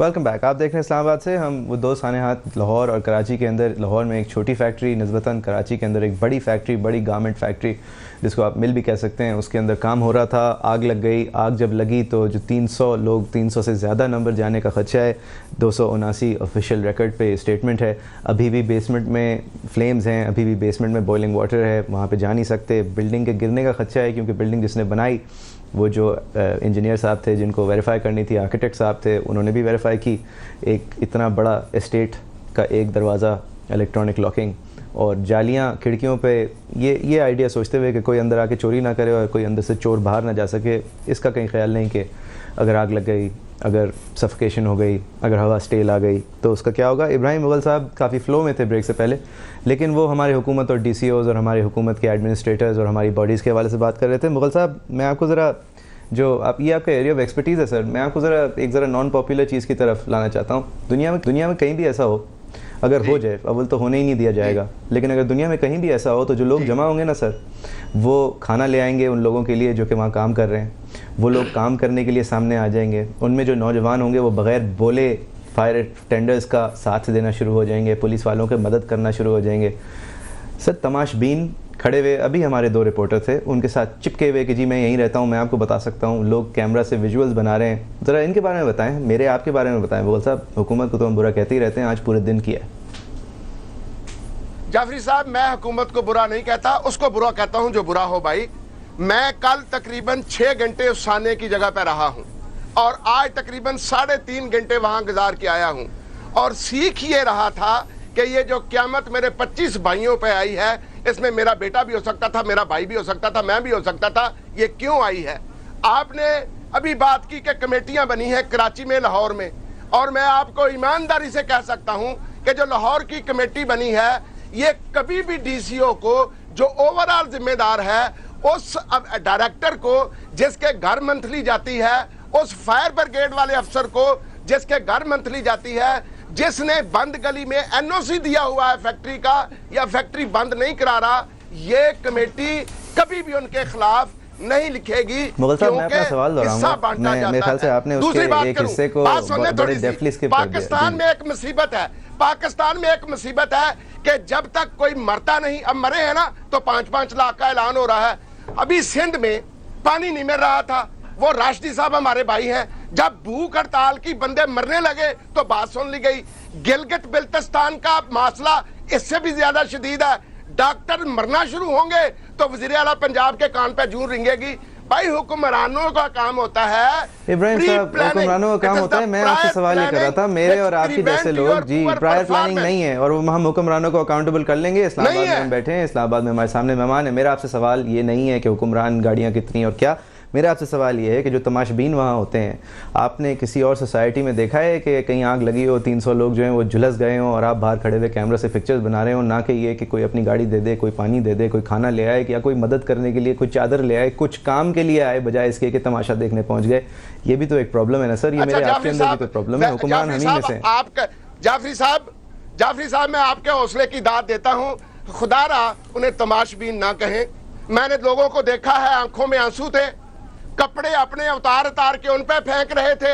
Welcome back. आप देख रहे हैं इस्लामाबाद से। हम वो दो साने हाथ लाहौर और कराची के अंदर, लाहौर में एक छोटी फैक्ट्री निस्बतन, कराची के अंदर एक बड़ी फैक्ट्री, बड़ी गारमेंट फैक्ट्री जिसको आप मिल भी कह सकते हैं, उसके अंदर काम हो रहा था। आग लग गई। आग जब लगी तो जो 300 लोग, 300 से ज़्यादा नंबर जाने का खदशा है। 279 ऑफिशियल रिकॉर्ड पे स्टेटमेंट है। अभी भी बेसमेंट में फ्लेम्स हैं, अभी भी बेसमेंट में बॉइलिंग वाटर है, वहाँ पे जा नहीं सकते। बिल्डिंग के गिरने का खदशा है क्योंकि बिल्डिंग जिसने बनाई वो जो इंजीनियर साहब थे जिनको वेरीफाई करनी थी, आर्किटेक्ट साहब थे, उन्होंने भी वेरीफाई की। एक इतना बड़ा एस्टेट का एक दरवाज़ा, इलेक्ट्रॉनिक लॉकिंग और जालियाँ खिड़कियों पे, ये आइडिया सोचते हुए कि कोई अंदर आके चोरी ना करे और कोई अंदर से चोर बाहर ना जा सके, इसका कहीं ख्याल नहीं कि अगर आग लग गई, अगर सफोकेशन हो गई, अगर हवा स्टेल आ गई तो उसका क्या होगा। इब्राहिम मुगल साहब काफ़ी फ़्लो में थे ब्रेक से पहले, लेकिन वो हमारी हुकूमत और DCOs और हमारी हुकूमत के एडमिनिस्ट्रेटर्स और हमारी बॉडीज़ के हवाले से बात कर रहे थे। मुगल साहब, मैं आपको ज़रा, जो आप, ये आपका एरिया ऑफ एक्सपर्टीज़ है सर, मैं आपको ज़रा नॉन पॉपुलर चीज़ की तरफ लाना चाहता हूँ। दुनिया में कहीं भी ऐसा हो, अगर हो जाए, अव्वल तो होने ही नहीं दिया जाएगा, लेकिन अगर दुनिया में कहीं भी ऐसा हो तो जो लोग जमा होंगे ना सर, वो खाना ले आएंगे उन लोगों के लिए जो कि वहाँ काम कर रहे हैं। वो लोग काम करने के लिए सामने आ जाएंगे। उनमें जो नौजवान होंगे वो बग़ैर बोले फायर टेंडर्स का साथ देना शुरू हो जाएंगे, पुलिस वालों की मदद करना शुरू हो जाएंगे। सर, तमाशबीन खड़े हुए, अभी हमारे 2 रिपोर्टर थे, उनके साथ चिपके हुए कि जी मैं यहीं रहता हूँ, मैं आपको बता सकता हूँ। लोग कैमरा से विजुअल्स बना रहे हैं। ज़रा इनके बारे में बताएं, मेरे आपके बारे में बताएं। मुगल साहब, हुकूमत को तो हम बुरा कहते ही रहते हैं, आज पूरे दिन किया है। जाफरी साहब, मैं हुकूमत को बुरा नहीं कहता, उसको बुरा कहता हूं जो बुरा हो। भाई, मैं कल तकरीबन 6 घंटे उस साने की जगह पर रहा हूं और आज तकरीबन 3.5 घंटे वहां गुजार के आया हूं और सीख ये रहा था कि ये जो क़यामत मेरे 25 भाइयों पे आई है, इसमें मेरा बेटा भी हो सकता था, मेरा भाई भी हो सकता था, मैं भी हो सकता था। ये क्यों आई है? आपने अभी बात की कि कमेटियां बनी हैं कराची में, लाहौर में, और मैं आपको ईमानदारी से कह सकता हूं कि जो लाहौर की कमेटी बनी है, ये कभी भी DCO को, जो ओवरऑल जिम्मेदार है, उस डायरेक्टर को जिसके घर मंथली जाती है, उस फायर ब्रिगेड वाले अफसर को जिसके घर मंथली जाती है, जिसने बंद गली में NOC दिया हुआ है फैक्ट्री का या फैक्ट्री बंद नहीं करा रहा, ये कमेटी कभी भी उनके खिलाफ नहीं लिखेगी। मुगल साहब, मैं अपना सवाल दोहराऊंगा। मेरे ख्याल से आपने उसके एक हिस्से को बड़े डेप्थली स्किप कर दिया। पाकिस्तान में एक मुसीबत है, पाकिस्तान में एक मुसीबत है कि जब तक कोई मरता नहीं, अब मरे हैं ना तो 5-5 लाख का ऐलान हो रहा है। अभी सिंध में पानी नहीं मिल रहा था, वो राशिदी साहब हमारे भाई हैं, जब भूख हड़ताल की बंदे मरने लगे तो बात सुन ली गई। गिलगित बिल्तिस्तान का मसला इससे भी ज्यादा शदीद है। डॉक्टर मरना शुरू होंगे तो वज़ीर आला पंजाब के कान पे जूं रिंगेगी। भाई, हुक्मरानों का काम होता है, इब्राहिम साहब, हुक्मरानों का काम होता है। मैं आपसे सवाल ये कर रहा था, मेरे और आपकी जैसे लोग, जी प्रायर प्लानिंग नहीं है और हम हुक्मरानों को अकाउंटेबल कर लेंगे। इस्लामाबाद में हम बैठे हैं, इस्लामाबाद में हमारे सामने मेहमान है। मेरा आपसे सवाल ये नहीं है कि हुक्मरान गाड़ियाँ कितनी और क्या, मेरा आपसे सवाल ये है कि जो तमाशबीन वहाँ होते हैं, आपने किसी और सोसाइटी में देखा है कि कहीं आग लगी हो, 300 लोग जो हैं वो झुलस गए हों और आप बाहर खड़े हुए कैमरा से पिक्चर्स बना रहे हो? ना कि ये कि कोई अपनी गाड़ी दे दे, कोई पानी दे दे, कोई खाना ले आए, या कोई मदद करने के लिए कोई चादर ले आए, कुछ काम के लिए आए, बजाय इसके कि तमाशा देखने पहुँच गए। ये भी तो एक प्रॉब्लम है ना सर, ये मेरे आपके अंदर भी तो प्रॉब्लम है। हुक्मरान हम ही में से। जाफरी साहब, मैं आपके हौसले की दाद देता हूँ, खुदारा उन्हें तमाशबीन ना कहें। मैंने लोगों को देखा है, आंखों में आंसू थे, कपड़े अपने उतार के उन पे फेंक रहे थे,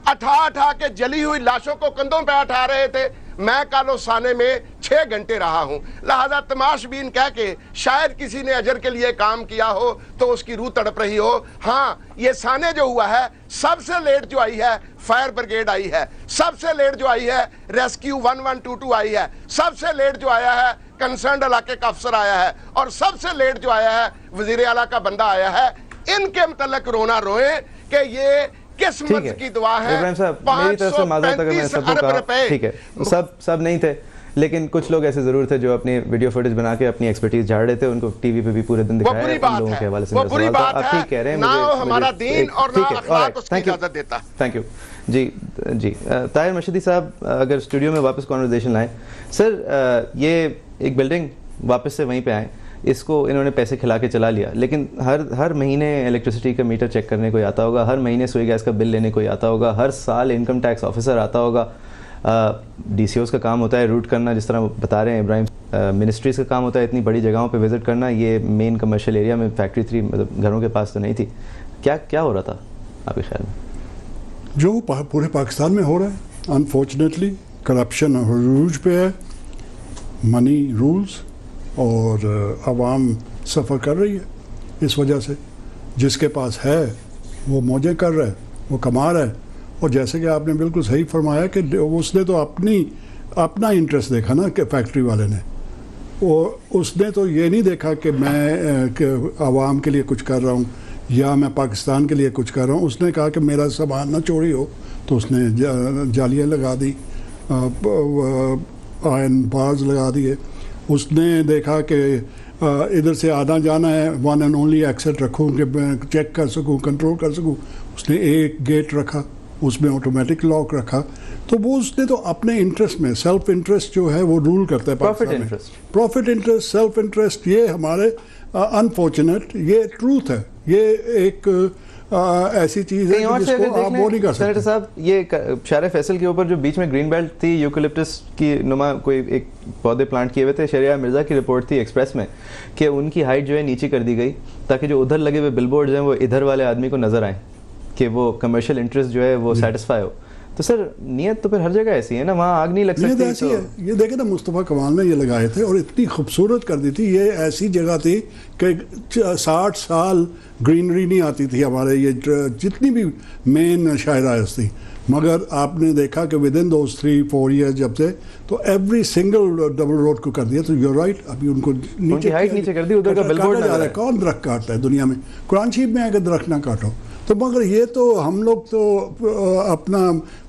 अठा के जली हुई लाशों को कंधों पे उठा रहे थे। मैं कल उस साने में 6 घंटे रहा हूं, लिहाजा तमाशबीन कह के शायद किसी ने अजर के लिए काम किया हो तो उसकी रूह तड़प रही हो। हाँ, ये साने जो हुआ है, सबसे लेट जो आई है फायर ब्रिगेड आई है, सबसे लेट जो आई है रेस्क्यू 1122 आई है, सबसे लेट जो आया है कंसर्न इलाके का अफसर आया है, और सबसे लेट जो आया है वजीर आला का बंदा आया है। इनके मतलब रोना रोए कि ये किस्मत की दुआ है। इब्राहिम साहब, मेरी तरफ से माजरत अगर मैं सबको कहा, ठीक है, सब नहीं थे, लेकिन कुछ लोग ऐसे जरूर थे जो अपनी वीडियो फुटेज बना के अपनी एक्सपर्टीज झाड़ रहे थे, उनको टीवी पे भी पूरे दिन दिखाया। लोगों के हवाले से मेरा सवाल था। आप ठीक कह रहे हैं, मुझे हमारा दीन और ना अखलाक उसकी इजाजत देता। थैंक यू जी। ताहिर मशीदी साहब, अगर स्टूडियो में वापस कॉन्वर्सेशन लाएं। सर, ये एक बिल्डिंग वापस से वहीं पे आए, इसको इन्होंने पैसे खिला के चला लिया, लेकिन हर महीने इलेक्ट्रिसिटी का मीटर चेक करने कोई आता होगा, हर महीने सुई गैस का बिल लेने कोई आता होगा, हर साल इनकम टैक्स ऑफिसर आता होगा, DCOs का काम होता है रूट करना, जिस तरह बता रहे हैं इब्राहिम, मिनिस्ट्रीज़ का काम होता है इतनी बड़ी जगहों पे विज़िट करना। ये मेन कमर्शियल एरिया में फैक्ट्री थी, मतलब घरों के पास तो नहीं थी। क्या हो रहा था आपके ख्याल में? जो पूरे पाकिस्तान में हो रहा है। अनफॉर्चुनेटली करप्शन अरूज पे है, मनी रूल्स, और आवाम सफ़र कर रही है इस वजह से। जिसके पास है वो मौजें कर रहा है, वो कमा रहा है। और जैसे कि आपने बिल्कुल सही फरमाया कि उसने तो अपना इंटरेस्ट देखा ना, कि फैक्ट्री वाले ने, वो उसने तो ये नहीं देखा कि मैं आवाम के लिए कुछ कर रहा हूँ या मैं पाकिस्तान के लिए कुछ कर रहा हूँ। उसने कहा कि मेरा सामान ना चोरी हो, तो उसने जालियाँ लगा दी, आयरन बार्स लगा दिए। उसने देखा कि इधर से आना जाना है, वन एंड ओनली एक्सेट रखूँ कि मैं चेक कर सकूँ, कंट्रोल कर सकूँ। उसने एक गेट रखा, उसमें ऑटोमेटिक लॉक रखा। तो वो उसने तो अपने इंटरेस्ट में, सेल्फ इंटरेस्ट जो है वो रूल करता है प्रॉफिट पाकिस्तान में। Interest, profit interest, self interest, ये हमारे अनफॉर्चुनेट, ये ट्रूथ है। ये एक ऐसी चीज़ है जिसको आप वो नहीं कर सकते। सेनेटर साहब, ये शारे फैसल के ऊपर जो बीच में ग्रीन बेल्ट थी, यूकलिप्टस की नुमा कोई एक पौधे प्लांट किए हुए थे, शरिया मिर्ज़ा की रिपोर्ट थी एक्सप्रेस में कि उनकी हाइट जो है नीचे कर दी गई ताकि जो उधर लगे हुए बिलबोर्ड्स हैं वो इधर वाले आदमी को नज़र आए, कि वो कमर्शियल इंटरेस्ट जो है वो सेटिस्फाई हो। तो सर नियत तो फिर हर जगह ऐसी है ना, वहाँ आग नहीं लग सकती। ऐसी है, ये देखे ना, मुस्तफ़ा कमाल ने ये लगाए थे और इतनी खूबसूरत कर दी थी। ये ऐसी जगह थी कि 60 साल ग्रीनरी नहीं आती थी हमारे ये जितनी भी मेन शायराइज थी। मगर आपने देखा कि विद इन दोज 3-4 ईयर्स जब से, तो एवरी सिंगल डबल रोड को कर दिया। तो यूर राइट, अभी उनको नीचे हाइट नीचे कर दी, उधर का बिलबोर्ड जा रहा है। कौन दरख्त काटता है दुनिया में? कुरान शरीफ में अगर दरख्त ना काटो तो। मगर ये तो हम लोग तो अपना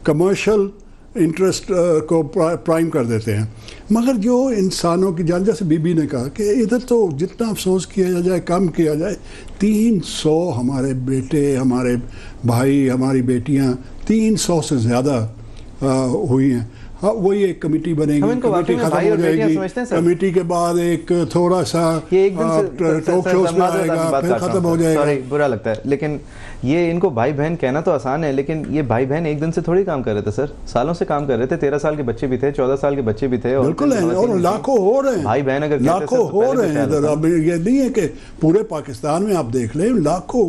कमर्शियल इंटरेस्ट को प्राइम कर देते हैं। मगर जो इंसानों की जान, जैसे बीबी ने कहा कि इधर तो जितना अफसोस किया जाए कम किया जाए। 300 हमारे बेटे, हमारे भाई, हमारी बेटियां 300 से ज़्यादा हुई हैं। हाँ, वही एक कमेटी बनेगी, कमेटी खत्म हो जाएगी, कमेटी के बाद एक थोड़ा सा टॉक शोज में आएगा, फिर खत्म हो जाएगा। सॉरी, बुरा लगता है, लेकिन ये इनको भाई बहन कहना तो आसान है, लेकिन ये भाई बहन एक दिन से थोड़ी काम कर रहे थे सर, सालों से काम कर रहे थे। 13 साल के बच्चे भी थे, 14 साल के बच्चे भी थे, बिल्कुल है, और लाखों हो रहे हैं भाई बहन, अगर लाखों हो रहे हैं इधर। अब ये नहीं है कि पूरे पाकिस्तान में आप देख लें, लाखों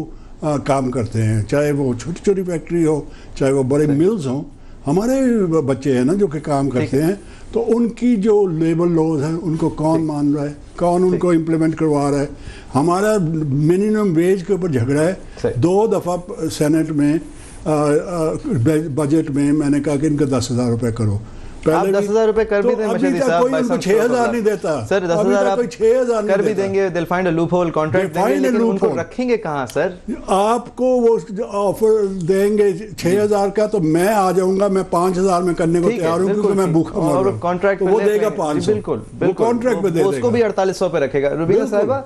काम करते हैं, चाहे वो छोटी छोटी फैक्ट्री हो, चाहे वो बड़े मिल्स हों। हमारे बच्चे हैं ना जो कि काम करते हैं, तो उनकी जो लेबर लॉज है उनको कौन मान रहा है, कौन उनको इम्प्लीमेंट करवा रहा है? हमारा मिनिमम वेज के ऊपर झगड़ा है। 2 दफ़ा सेनेट में बजट में मैंने कहा कि इनका 10,000 रुपए करो। पहले 10,000 रुपए कर भी दें मशीदी साहब, कोई उनको 6,000 नहीं देता सर। 10,000 आप 6,000 कर भी देंगे, they'll find a loophole, contract देंगे, लेकिन उनको रखेंगे कहाँ सर? आपको वो ऑफर देंगे 6,000 का, तो मैं आ जाऊंगा, मैं 5,000 में करने को तैयार हूँ, क्योंकि मैं भूखा मर रहा हूं। कॉन्ट्रैक्ट वो देगा 500, बिल्कुल, कॉन्ट्रैक्ट पे दे देगा, उसको भी 4800 पे रखेगा। रुबीना साहिबा,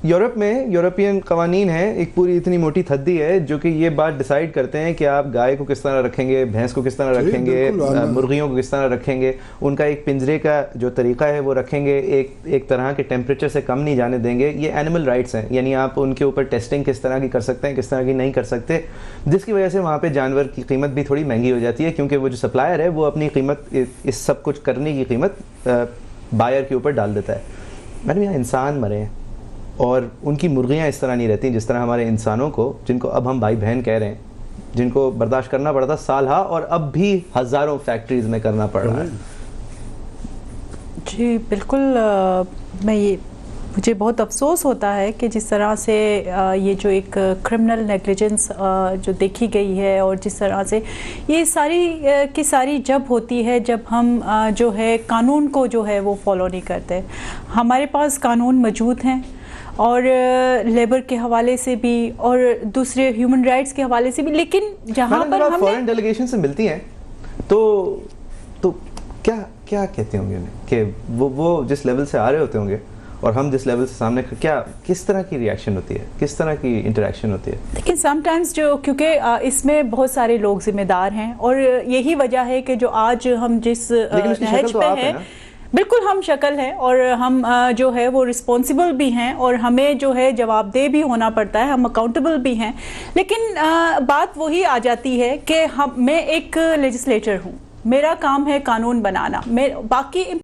यूरोप में यूरोपियन कवानीन है, एक पूरी इतनी मोटी थद्दी है जो कि ये बात डिसाइड करते हैं कि आप गाय को किस तरह रखेंगे, भैंस को किस तरह रखेंगे, मुर्गियों को किस तरह रखेंगे, उनका एक पिंजरे का जो तरीका है वो रखेंगे, एक तरह के टेम्परेचर से कम नहीं जाने देंगे। ये एनिमल राइट्स हैं, यानी आप उनके ऊपर टेस्टिंग किस तरह की कर सकते हैं, किस तरह की नहीं कर सकते, जिसकी वजह से वहाँ पर जानवर की कीमत भी थोड़ी महंगी हो जाती है, क्योंकि वो जो सप्लायर है वो अपनी कीमत, इस सब कुछ करने की कीमत बायर के ऊपर डाल देता है। मैडम, यहाँ इंसान मरे हैं और उनकी मुर्गियाँ इस तरह नहीं रहती जिस तरह हमारे इंसानों को, जिनको अब हम भाई बहन कह रहे हैं, जिनको बर्दाश्त करना पड़ता साल हा, और अब भी हज़ारों फैक्ट्रीज में करना पड़ रहा है। जी बिल्कुल, मुझे बहुत अफसोस होता है कि जिस तरह से ये जो एक क्रिमिनल नेग्लिजेंस जो देखी गई है, और जिस तरह से ये सारी की सारी जब होती है जब हम जो है कानून को जो है वो फॉलो नहीं करते। हमारे पास कानून मौजूद हैं, और लेबर के हवाले से भी और दूसरे ह्यूमन राइट्स के हवाले से भी, लेकिन जहाँ पर हम फॉरेन डेलीगेशन से मिलती हैं तो क्या क्या कहते होंगे उन्हें कि वो जिस लेवल से आ रहे होते होंगे और हम जिस लेवल से सामने, क्या किस तरह की रिएक्शन होती है, किस तरह की इंटरेक्शन होती है? लेकिन समटाइम्स जो, क्योंकि इसमें बहुत सारे लोग जिम्मेदार हैं, और यही वजह है कि जो आज हम जिस नहज पे हैं, बिल्कुल हम शक्ल है, और हम जो है वो रिस्पॉन्सिबल भी हैं, और हमें जो है जवाबदेह भी होना पड़ता है, हम अकाउंटेबल भी हैं। लेकिन बात वही आ जाती है कि मैं एक लेजिस्लेटर हूँ, मेरा काम है कानून बनाना, मैं बाकी